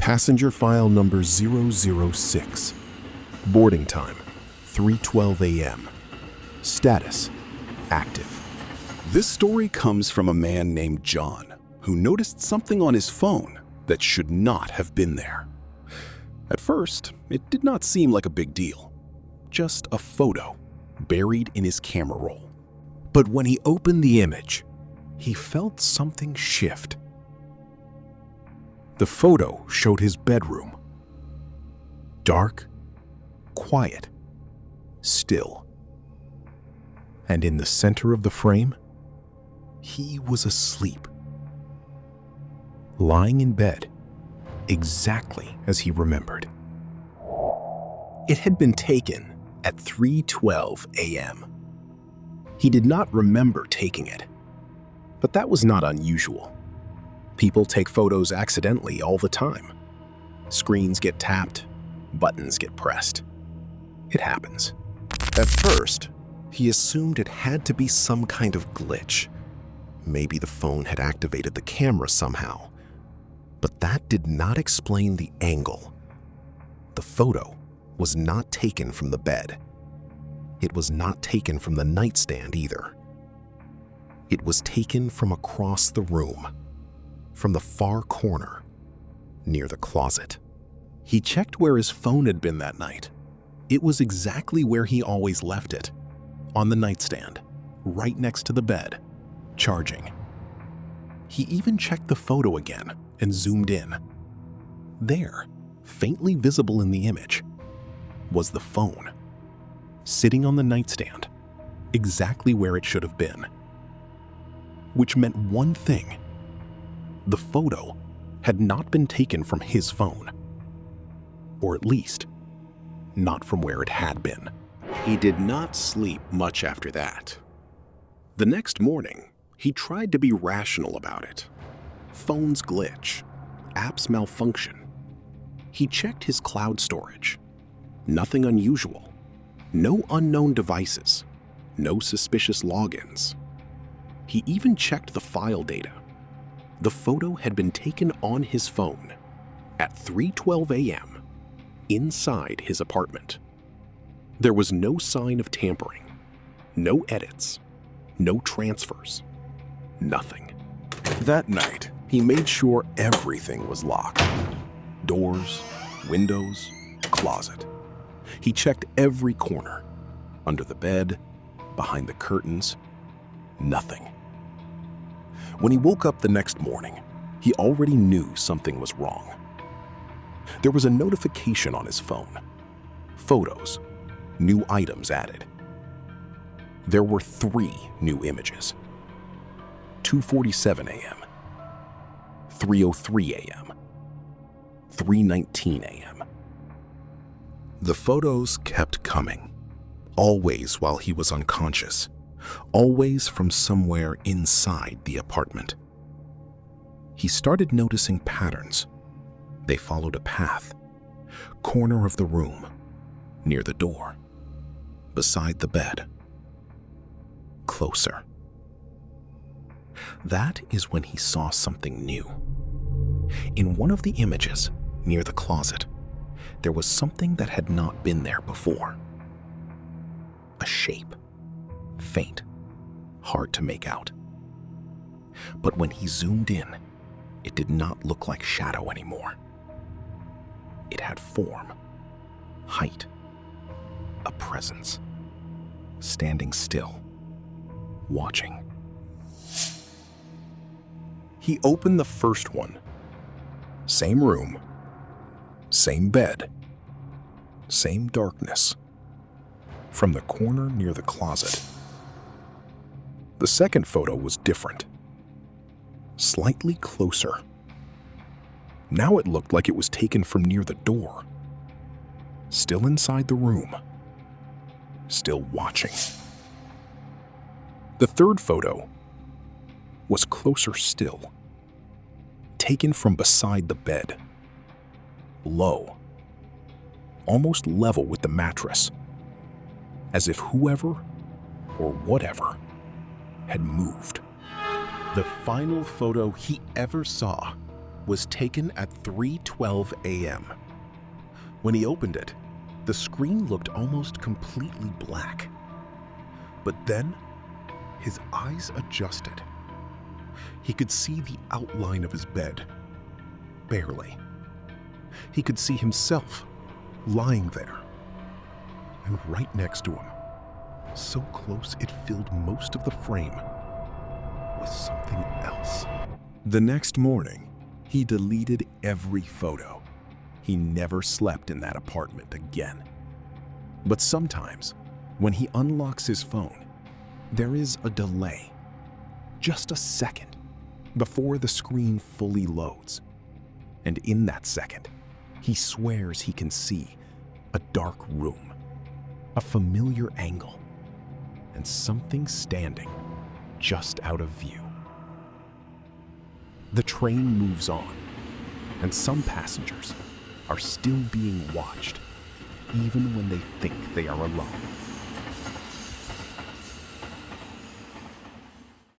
Passenger file number 006. Boarding time, 3:12 a.m. Status, active. This story comes from a man named John, who noticed something on his phone that should not have been there. At first, it did not seem like a big deal. Just a photo buried in his camera roll. But when he opened the image, he felt something shift. The photo showed his bedroom. Dark, quiet, still. And in the center of the frame, he was asleep. Lying in bed, exactly as he remembered. It had been taken at 3:12 a.m. He did not remember taking it, but that was not unusual. People take photos accidentally all the time. Screens get tapped, buttons get pressed. It happens. At first, he assumed it had to be some kind of glitch. Maybe the phone had activated the camera somehow. But that did not explain the angle. The photo was not taken from the bed. It was not taken from the nightstand either. It was taken from across the room, from the far corner, near the closet. He checked where his phone had been that night. It was exactly where he always left it, on the nightstand, right next to the bed, charging. He even checked the photo again and zoomed in. There, faintly visible in the image, was the phone, sitting on the nightstand, exactly where it should have been. Which meant one thing. The photo had not been taken from his phone, or at least, not from where it had been. He did not sleep much after that. The next morning, he tried to be rational about it. Phones glitch, apps malfunction. He checked his cloud storage. Nothing unusual. No unknown devices. No suspicious logins. He even checked the file data. The photo had been taken on his phone at 3:12 a.m. inside his apartment. There was no sign of tampering, no edits, no transfers, nothing. That night, he made sure everything was locked. Doors, windows, closet. He checked every corner, under the bed, behind the curtains, nothing. When he woke up the next morning, he already knew something was wrong. There was a notification on his phone. Photos, new items added. There were 3 new images. 2:47 a.m., 3:03 a.m., 3:19 a.m. The photos kept coming, always while he was unconscious, always from somewhere inside the apartment. He started noticing patterns. They followed a path. Corner of the room, near the door, beside the bed. Closer. That is when he saw something new. In one of the images, near the closet, there was something that had not been there before. A shape. Faint, hard to make out. But when he zoomed in, it did not look like shadow anymore. It had form, height, a presence, standing still, watching. He opened the first one. Same room, same bed, same darkness. From the corner near the closet. The second photo was different. Slightly closer. Now it looked like it was taken from near the door. Still inside the room. Still watching. The third photo was closer still. Taken from beside the bed. Low. Almost level with the mattress. As if whoever or whatever had moved. The final photo he ever saw was taken at 3:12 a.m. When he opened it, the screen looked almost completely black. But then, his eyes adjusted. He could see the outline of his bed, barely. He could see himself lying there. And right next to him, so close it filled most of the frame, was something else. The next morning, he deleted every photo. He never slept in that apartment again. But sometimes, when he unlocks his phone, there is a delay, just a second, before the screen fully loads. And in that second, he swears he can see a dark room, a familiar angle, and something standing just out of view. The train moves on, and some passengers are still being watched, even when they think they are alone.